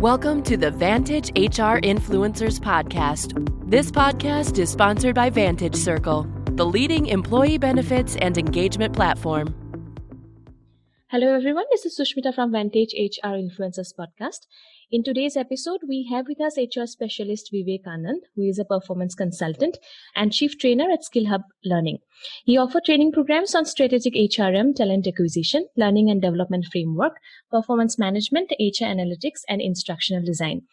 Welcome to the Vantage HR Influencers Podcast. This podcast is sponsored by Vantage Circle, the leading employee benefits and engagement platform. Hello everyone, this is Sushmita from Vantage HR Influencers Podcast. In today's episode, we have with us HR specialist Vivek Anand, who is a performance consultant and chief trainer at SkillHub Learning. He offers training programs on strategic HRM, talent acquisition, learning and development framework, performance management, HR analytics, and instructional design.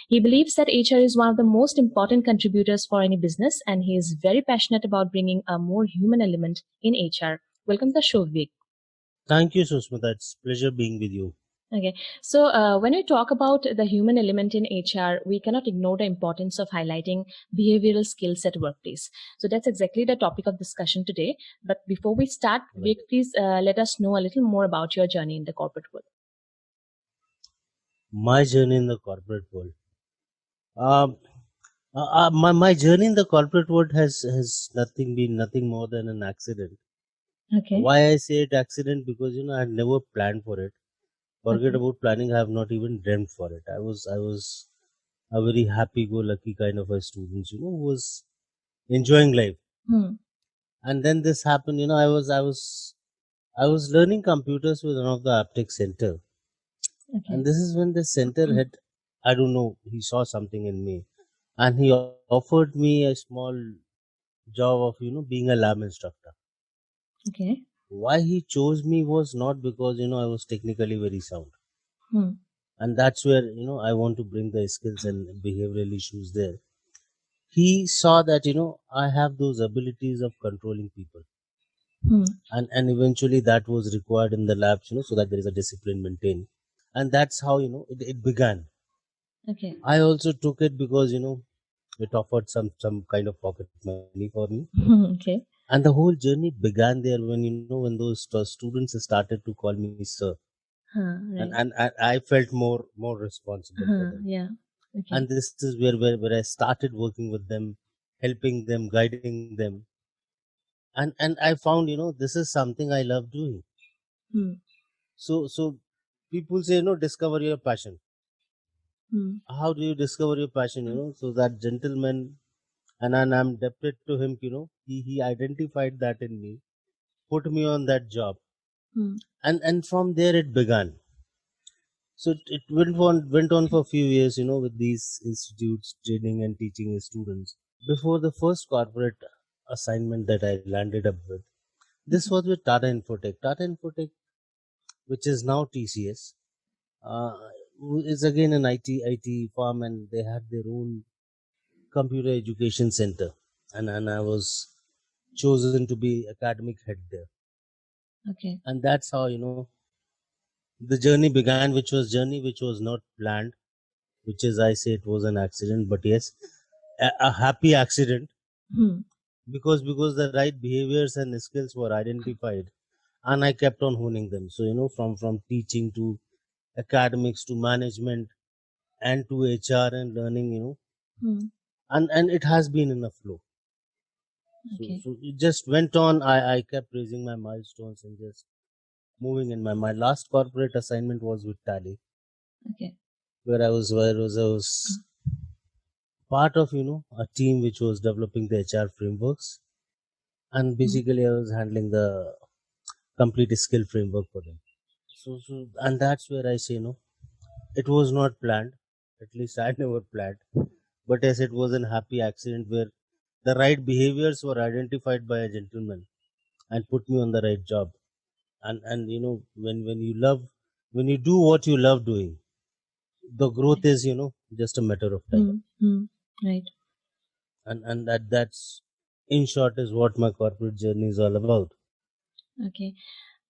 He believes that HR is one of the most important contributors for any business, and he is very passionate about bringing a more human element in HR. Welcome to the show, Vivek. Thank you, Susmita. It's a pleasure being with you. Okay, so when we talk about the human element in HR, we cannot ignore the importance of highlighting behavioral skills at workplace. So that's exactly the topic of discussion today. But before we start, Vivek, please let us know a little more about your journey in the corporate world. My journey in the corporate world. My journey in the corporate world has been nothing more than an accident. Okay. Why I say it accident? Because I had never planned for it. Forget Okay. about planning. I have not even dreamt for it. I was a very happy-go-lucky kind of a student, who was enjoying life. And then this happened. I was learning computers with one of the Aptech Center, Okay. and this is when the center head, I don't know, he saw something in me, and he offered me a small job of being a lab instructor. Okay. Why he chose me was not because I was technically very sound, and that's where I want to bring the skills and behavioral issues there. He saw that I have those abilities of controlling people, and eventually that was required in the labs, so that there is a discipline maintained, and that's how it began. Okay. I also took it because it offered some kind of pocket money for me. Okay. And the whole journey began there when when those students started to call me sir, Right. and I felt more responsible for them. Yeah. Okay. And this is where I started working with them, helping them, guiding them, and I found this is something I love doing. So people say discover your passion. How do you discover your passion? So that gentleman, and I'm indebted to him. He identified that in me, put me on that job, and from there it began. So it went on for a few years, with these institutes training and teaching his students. Before the first corporate assignment that I landed up with, this was with Tata Infotech. Tata Infotech, which is now TCS, is again an IT firm, and they had their own computer education center, and I was chosen to be academic head there. Okay. And that's how the journey began, which was not planned, which is, I say, it was an accident, but yes, a happy accident, because the right behaviors and skills were identified, and I kept on honing them. So from teaching to academics to management and to HR and learning, and it has been in a flow. Okay. So it just went on. I kept raising my milestones and just moving in. My last corporate assignment was with Tally. Okay. Where I was part of a team which was developing the HR frameworks, and basically I was handling the complete skill framework for them. So and that's where I say it was not planned. At least I never planned. But yes, it was a happy accident where the right behaviors were identified by a gentleman and put me on the right job. And when you do what you love doing, the growth is just a matter of time. Right. And that's in short is what my corporate journey is all about. Okay.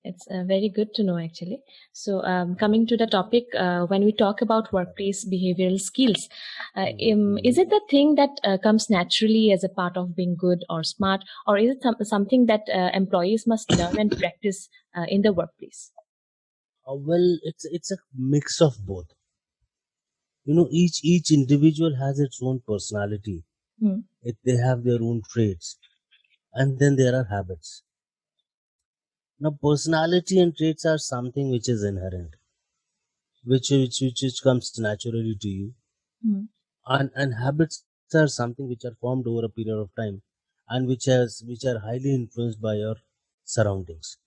It's very good to know, actually. So coming to the topic, when we talk about workplace behavioral skills, is it the thing that comes naturally as a part of being good or smart, or is it something that employees must learn and practice in the workplace? Well, it's a mix of both. Each individual has its own personality. They have their own traits, and then there are habits. Now, personality and traits are something which is inherent. which comes naturally to you. And habits are something which are formed over a period of time, and which are highly influenced by your surroundings.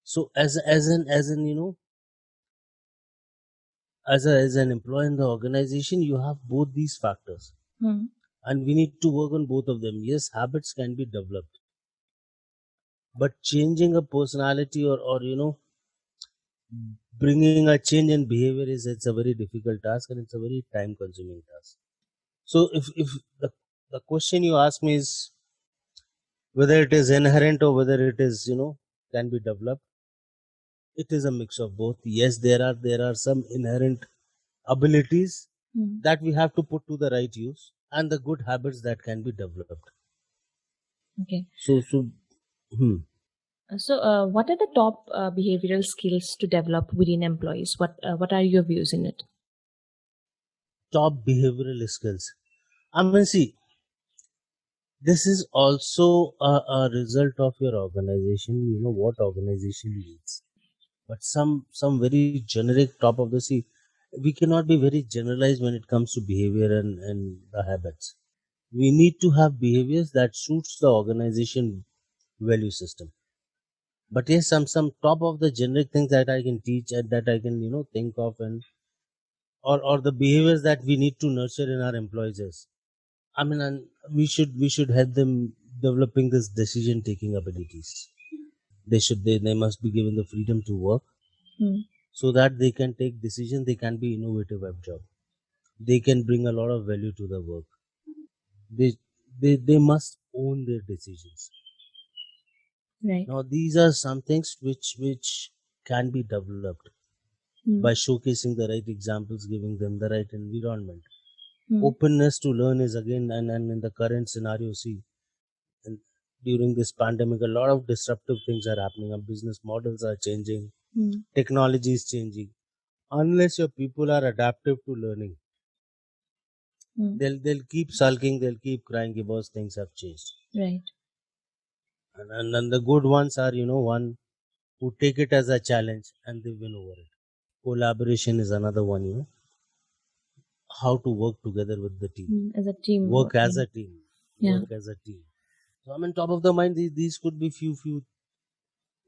So as an as an employee in the organization, you have both these factors, and we need to work on both of them. Yes, habits can be developed, but changing a personality or bringing a change in behavior it's a very difficult task, and it's a very time consuming task. So if the question you ask me is whether it is inherent or whether it is can be developed, it is a mix of both. Yes, there are some inherent abilities that we have to put to the right use, and the good habits that can be developed. Okay. So So, what are the top behavioral skills to develop within employees? What are your views in it? top behavioral skills. I mean, see, this is also a result of your organization. You know what organization needs, but some very generic top of the sea. We cannot be very generalized when it comes to behavior and the habits. We need to have behaviors that suits the organization value system. But yes, some top of the generic things that I can teach and that I can think of, and or the behaviors that we need to nurture in our employees is, I mean, and we should help them developing this decision taking abilities. They must be given the freedom to work, so that they can take decisions. They can be innovative at job. They can bring a lot of value to the work. They must own their decisions. Right. Now these are some things which can be developed by showcasing the right examples, giving them the right environment. Openness to learn is again, and in the current scenario, see, and during this pandemic, a lot of disruptive things are happening. And business models are changing, technology is changing. Unless your people are adaptive to learning, they'll keep sulking, they'll keep crying because things have changed. Right. And the good ones are one who take it as a challenge and they win over it. Collaboration is another one. How to work together with the team. As a team. Work as a team. Yeah. Work as a team. So I'm on top of the mind. These could be few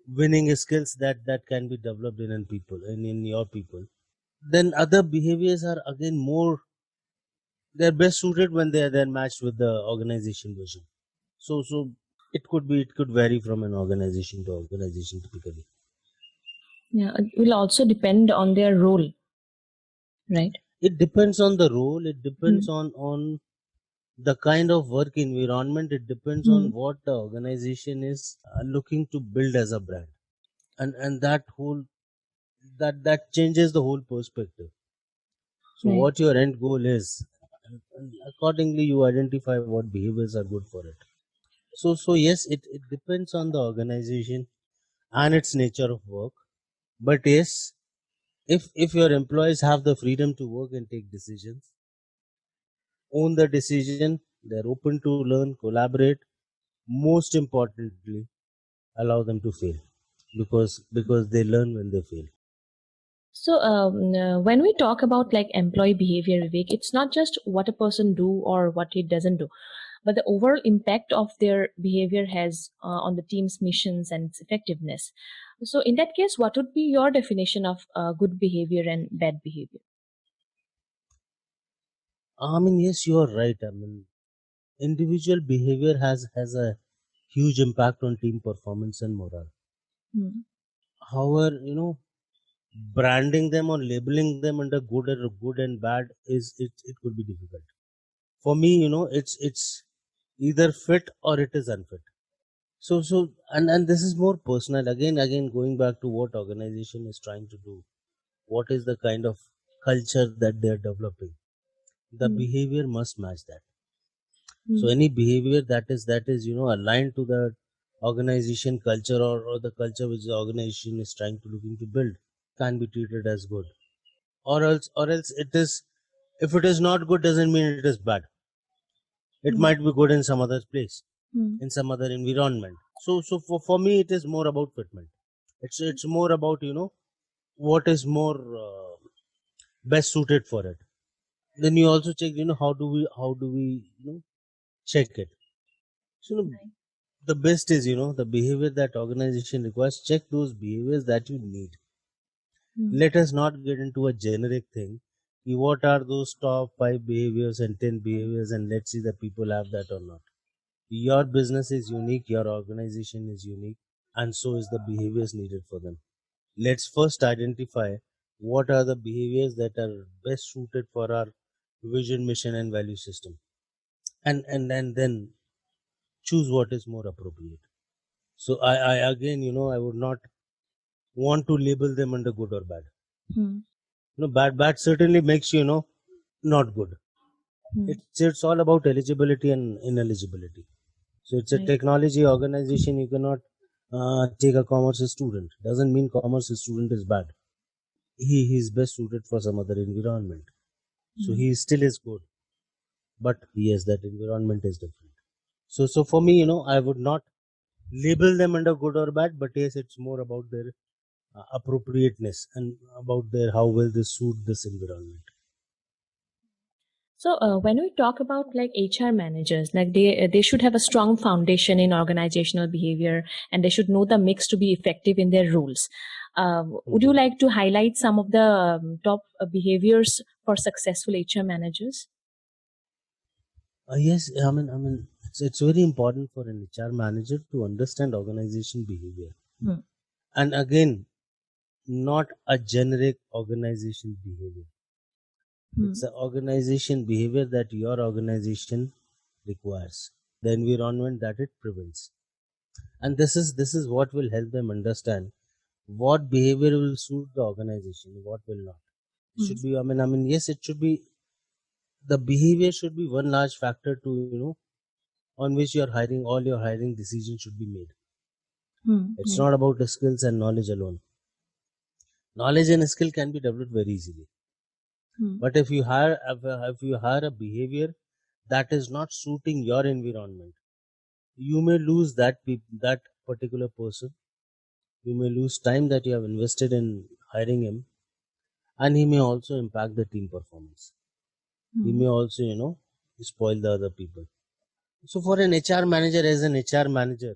winning skills that can be developed in people and in your people. Then other behaviors are again more. They're best suited when they're matched with the organization vision. So it could vary from an organization to organization typically. Yeah, it will also depend on their role, right? It depends on the role. It depends on the kind of work environment. It depends on what the organization is looking to build as a brand, and that whole that changes the whole perspective. So Right. what your end goal is, and accordingly you identify what behaviors are good for it. So yes, it depends on the organization and its nature of work. But yes, if your employees have the freedom to work and take decisions, own the decision, they're open to learn, collaborate, most importantly, allow them to fail, because they learn when they fail. So, when we talk about like employee behavior, Vivek, it's not just what a person do or what he doesn't do, but the overall impact of their behavior has on the team's missions and its effectiveness. So, in that case, what would be your definition of good behavior and bad behavior? I mean, yes, you are right. I mean, individual behavior has a huge impact on team performance and morale. However, branding them or labeling them under good and bad it could be difficult. For me, it's either fit or it is unfit. So and this is more personal. Again, going back to what organization is trying to do, what is the kind of culture that they're developing. The behavior must match that. So any behavior that is aligned to the organization culture or the culture which the organization is trying to looking to build can be treated as good, or else it is, if it is not good doesn't mean it is bad. It might be good in some other place, in some other environment. So for me it is more about fitment. It's more about what is more best suited for it. Then you also check, how do we check it. So the best is, the behavior that organization requires. Check those behaviors that you need. Let us not get into a generic thing. What are those top 5 behaviors and 10 behaviors, and let's see the people have that or not. Your business is unique, your organization is unique, and so is the behaviors needed for them. Let's first identify what are the behaviors that are best suited for our vision, mission, and value system, and then choose what is more appropriate. So I again, I would not want to label them under good or bad. Bad certainly makes you not good. It's all about eligibility and ineligibility. So it's a technology organization. You cannot take a commerce student. Doesn't mean commerce student is bad. He is best suited for some other environment. So he still is good, but yes, that environment is different. So for me, I would not label them under good or bad, but yes, it's more about their appropriateness and about their how well they suit this environment. So when we talk about like HR managers, like they should have a strong foundation in organizational behavior, and they should know the mix to be effective in their roles. Would you like to highlight some of the top behaviors for successful HR managers? Yes, I mean, it's very important for an HR manager to understand organization behavior, and again, not a generic organization behavior. It's an organization behavior that your organization requires, the environment that it prevents, and this is what will help them understand what behavior will suit the organization, what will not. It should be, I mean, yes, it should be. The behavior should be one large factor to on which all your hiring decisions should be made. It's not about the skills and knowledge alone. Knowledge and skill can be developed very easily. But if you hire a behavior that is not suiting your environment, you may lose that particular person. You may lose time that you have invested in hiring him, and he may also impact the team performance. He may also, spoil the other people. So for an HR manager, as an HR manager,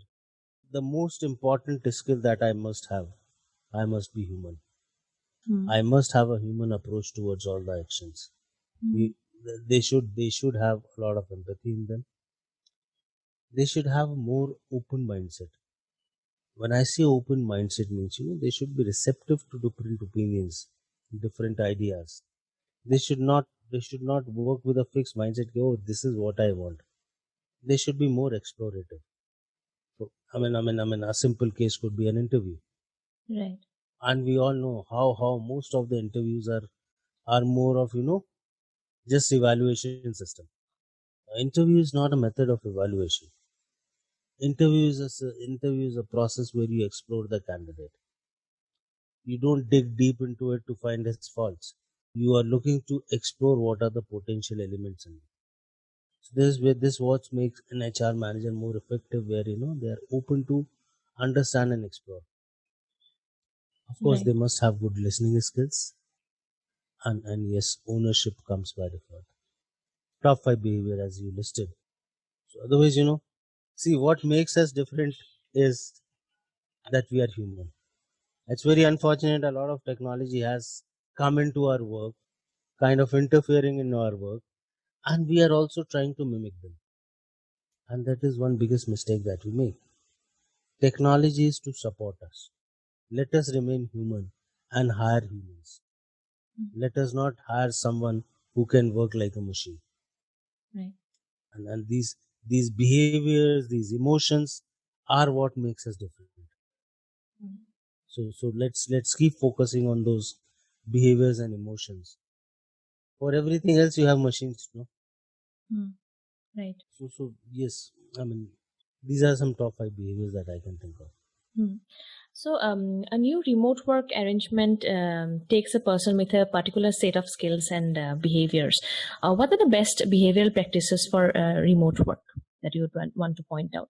the most important skill that I must have, I must be human. I must have a human approach towards all the actions. They should have a lot of empathy in them. They should have a more open mindset. When I say open mindset means, they should be receptive to different opinions, different ideas. They should not work with a fixed mindset. Oh, this is what I want. They should be more explorative. So, I mean, a simple case could be an interview. Right. And we all know how most of the interviews are more of just evaluation system. Interview is not a method of evaluation. Interview is a process where you explore the candidate. You don't dig deep into it to find its faults. You are looking to explore what are the potential elements in it. So this what makes an HR manager more effective, where they are open to understand and explore. Of course, they must have good listening skills, and yes, ownership comes by default. Top 5 behavior as you listed. So otherwise, see, what makes us different is that we are human. It's very unfortunate a lot of technology has come into our work, kind of interfering in our work, and we are also trying to mimic them. And that is one biggest mistake that we make. Technology is to support us. Let us remain human and hire humans. Let us not hire someone who can work like a machine. Right. And these behaviors, these emotions are what makes us different. So let's keep focusing on those behaviors and emotions. For everything else, you have machines, Right. So yes, I mean, these are some top 5 behaviors that I can think of. So a new remote work arrangement takes a person with a particular set of skills and behaviors. What are the best behavioral practices for remote work that you would want to point out?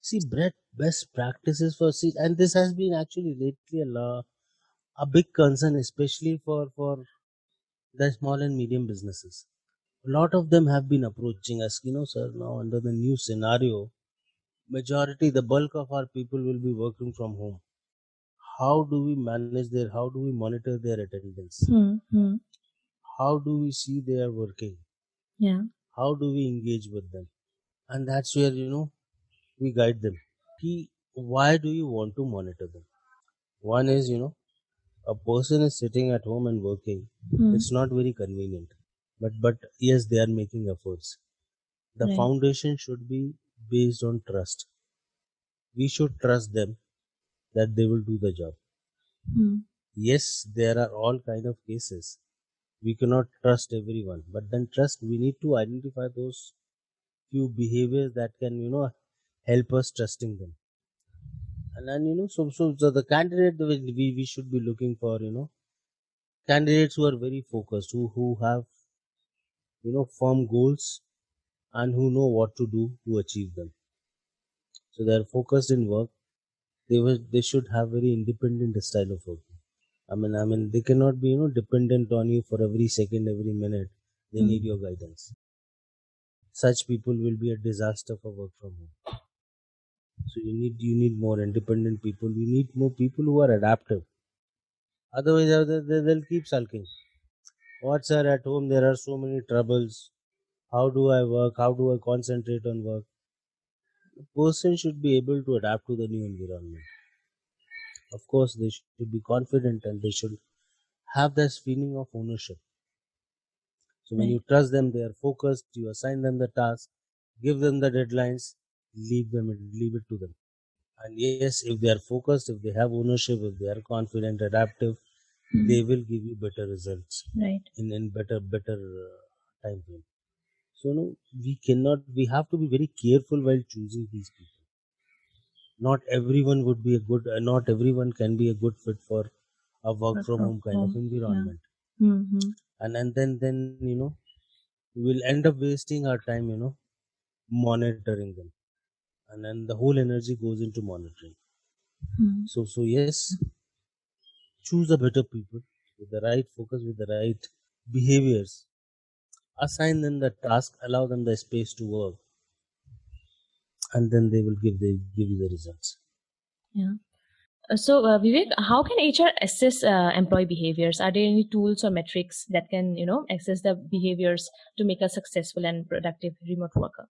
See, Brett, best practices for and this has been actually lately a big concern, especially for the small and medium businesses. A lot of them have been approaching us, sir, now under the new scenario, majority, the bulk of our people will be working from home. How do we how do we monitor their attendance? How do we see they are working? Yeah. How do we engage with them? And that's where, we guide them. Why do you want to monitor them? One is, a person is sitting at home and working. It's not very convenient. But yes, they are making efforts. The Right. foundation should be based on trust. We should trust them that they will do the job. Yes, there are all kind of cases. We cannot trust everyone, but then we need to identify those few behaviors that can, help us trusting them. And then, so the candidate we should be looking for, candidates who are very focused, who have, firm goals and who know what to do to achieve them. So they are focused in work. They should have very independent style of working. I mean, they cannot be, dependent on you for every second, every minute. They need your guidance. Such people will be a disaster for work from home. So you need more independent people. You need more people who are adaptive. Otherwise, they'll keep sulking. What, sir, at home there are so many troubles. How do I work? How do I concentrate on work? The person should be able to adapt to the new environment. Of course, they should be confident and they should have this feeling of ownership. So when you trust them, they are focused, you assign them the task, give them the deadlines, leave it to them. And yes, if they are focused, if they have ownership, if they are confident, adaptive, they will give you better results. Right. In better time frame. So we have to be very careful while choosing these people. Not everyone can be a good fit for a work from home kind of environment. And then we will end up wasting our time, monitoring them. And then the whole energy goes into monitoring. So yes, choose a better people with the right focus, with the right behaviors. Assign them the task, allow them the space to work, and then they will give you the results. Yeah. So, Vivek, how can HR assess employee behaviors? Are there any tools or metrics that can, assess the behaviors to make a successful and productive remote worker?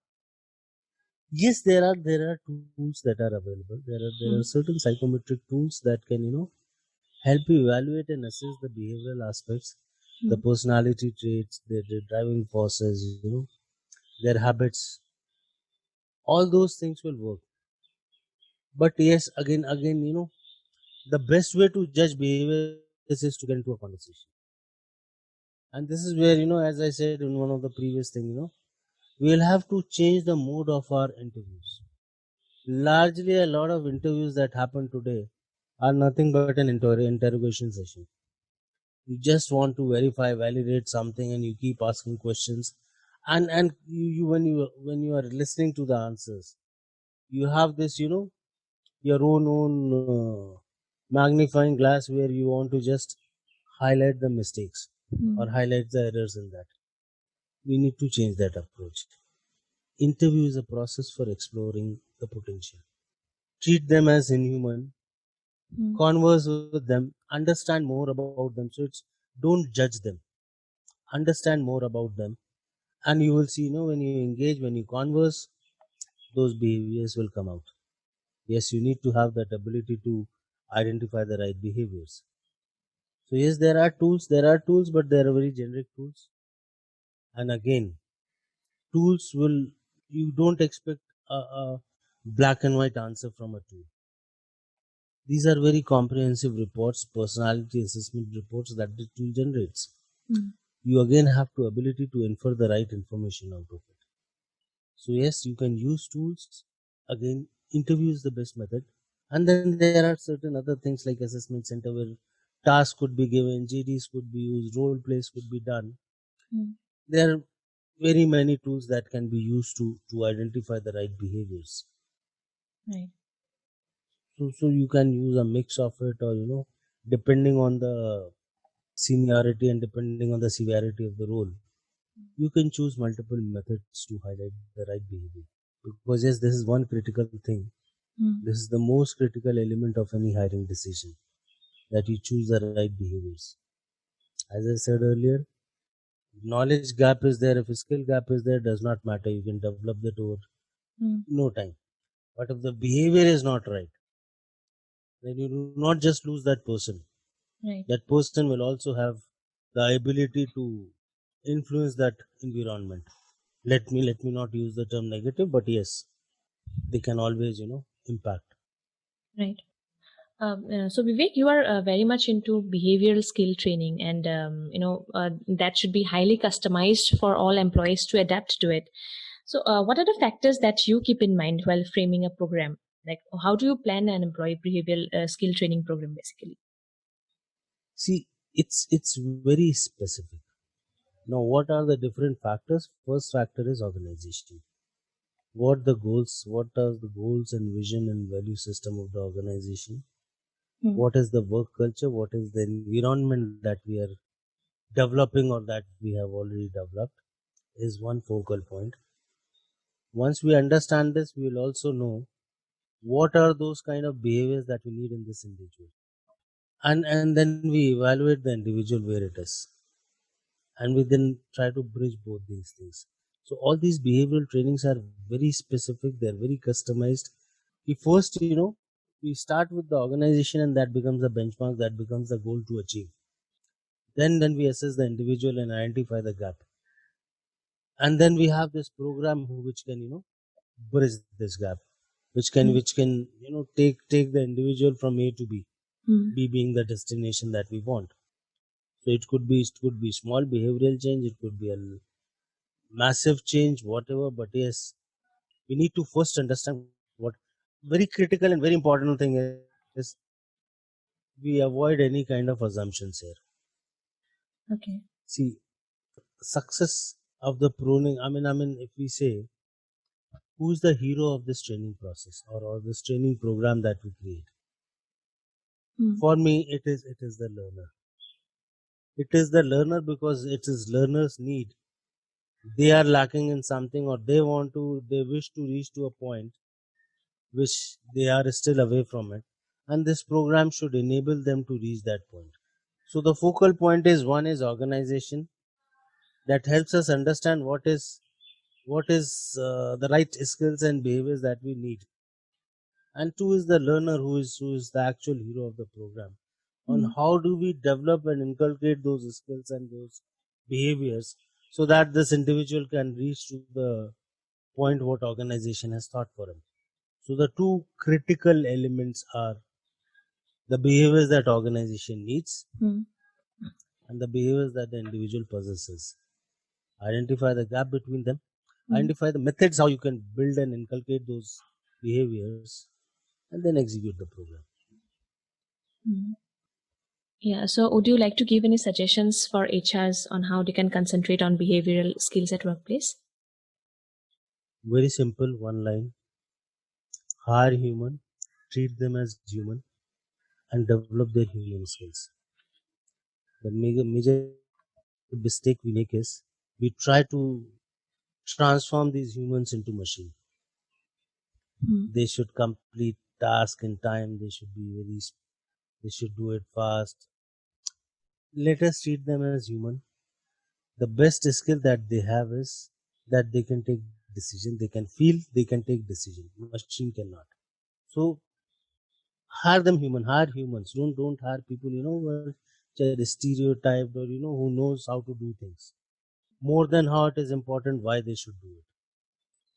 Yes, there are tools that are available. There are certain psychometric tools that can help you evaluate and assess the behavioral aspects, the personality traits, their driving forces, their habits. All those things will work. But yes, again, the best way to judge behavior is to get into a conversation. And this is where, as I said in one of the previous things, we'll have to change the mode of our interviews. Largely, a lot of interviews that happen today are nothing but an interrogation session. You just want to validate something, and you keep asking questions. And you when you are listening to the answers, you have this, your own magnifying glass where you want to just highlight the mistakes or highlight the errors in that. We need to change that approach. Interview is a process for exploring the potential. Treat them as inhuman. Converse with them. Understand more about them. So don't judge them. Understand more about them. And you will see, when you engage, when you converse, those behaviors will come out. Yes, you need to have that ability to identify the right behaviors. So yes, there are tools, but they are very generic tools. And again, you don't expect a black and white answer from a tool. These are very comprehensive reports, personality assessment reports that the tool generates. You again have the ability to infer the right information out of it. So yes, you can use tools. Again, interview is the best method. And then there are certain other things like assessment center where tasks could be given, JDs could be used, role plays could be done. There are very many tools that can be used to identify the right behaviors. Right. So you can use a mix of it, or depending on the seniority and depending on the severity of the role, you can choose multiple methods to highlight the right behavior. Because yes, this is one critical thing. This is the most critical element of any hiring decision, that you choose the right behaviors. As I said earlier, knowledge gap is there, if a skill gap is there, does not matter. You can develop that over no time. But if the behavior is not right, then you do not just lose that person. Right. That person will also have the ability to influence that environment. Let me not use the term negative, but yes, they can always, impact. Right. So Vivek, you are very much into behavioral skill training, and that should be highly customized for all employees to adapt to it. So, what are the factors that you keep in mind while framing a program? Like, how do you plan an employee behavioral skill training program, basically? See, it's very specific. Now, what are the different factors? First factor is organization. What are the goals and vision and value system of the organization? What is the work culture? What is the environment that we are developing or that we have already developed is one focal point. Once we understand this, we will also know what are those kind of behaviors that we need in this individual. And then we evaluate the individual where it is. And we then try to bridge both these things. So all these behavioral trainings are very specific, they're very customized. We first, we start with the organization, and that becomes the benchmark, that becomes the goal to achieve. Then we assess the individual and identify the gap. And then we have this program which can, bridge this gap, which can take the individual from A to B, B being the destination that we want. So it could be small behavioral change, it could be a massive change, whatever. But yes, we need to first understand what very critical and very important thing is we avoid any kind of assumptions here. Okay. See, success of the pruning. I mean, if we say who's the hero of this training process or this training program that we create, for me, it is the learner. It is the learner because it is learner's need. They are lacking in something, or they wish to reach to a point which they are still away from it, and this program should enable them to reach that point. So the focal point is, one is organization, that helps us understand what is the right skills and behaviors that we need, and two is the learner, who is the actual hero of the program, on how do we develop and inculcate those skills and those behaviors so that this individual can reach to the point what organization has thought for him. So the two critical elements are the behaviors that organization needs and the behaviors that the individual possesses. Identify the gap between them, identify the methods how you can build and inculcate those behaviors, and then execute the program. Yeah, so would you like to give any suggestions for HRs on how they can concentrate on behavioral skills at workplace? Very simple, one line. Hire human, treat them as human, and develop their human skills. The major mistake we make is we try to transform these humans into machine. They should complete task in time. They should do it fast. Let us treat them as human. The best skill that they have is that they can take decision. They can feel. They can take decision. Machine cannot. So hire them human. Hire humans. Don't hire people which are stereotyped or who knows how to do things. More than how it is important, why they should do it.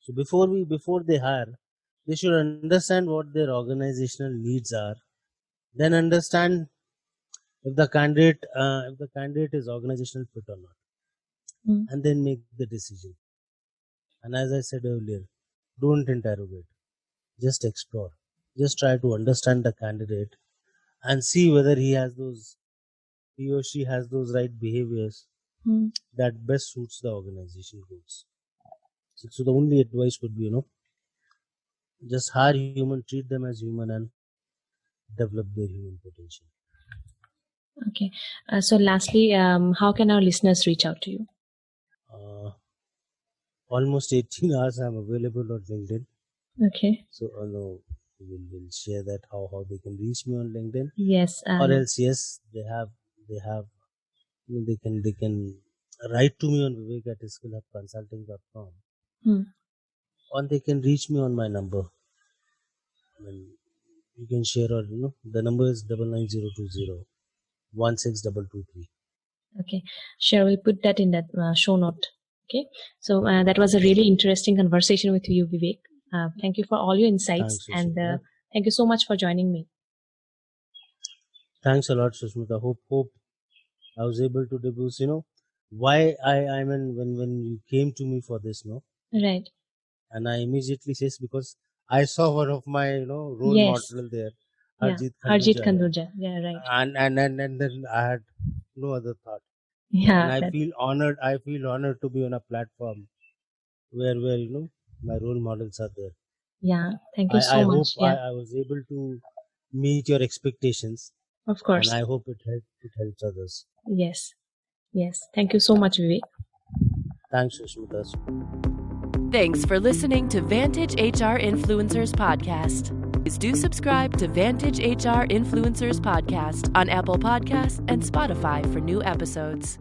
So before they hire, they should understand what their organizational needs are. Then understand if the candidate is organizational fit or not, and then make the decision. And as I said earlier, don't interrogate, just explore. Just try to understand the candidate and see whether he or she has those right behaviors that best suits the organization goals. So the only advice would be, just hire human, treat them as human, and develop their human potential. Okay. So lastly, how can our listeners reach out to you? Almost 18 hours I'm available on LinkedIn. Okay. So we'll share that how they can reach me on LinkedIn. Yes. Or else, yes, they can write to me on vivek@skillhubconsulting.com. Or they can reach me on my number. You can share, or the number is 99020 16223. Okay, sure. We'll put that in that show note. Okay, so that was a really interesting conversation with you, Vivek. Thank you for all your insights. Thanks, and thank you so much for joining me. Thanks a lot, Sushmita. Hope I was able to deduce, why I mean when you came to me for this, no? Right. And I immediately says because I saw one of my role model there, Harjeet Khanduja. Yeah, right. And then I had no other thought. Yeah. And I feel honored. I feel honored to be on a platform where my role models are there. Yeah. Thank you so much. I hope I was able to meet your expectations. Of course. And I hope it helps others. Yes. Thank you so much, Vivek. Thanks, Sushmita. Thanks for listening to Vantage HR Influencers Podcast. Please do subscribe to Vantage HR Influencers Podcast on Apple Podcasts and Spotify for new episodes.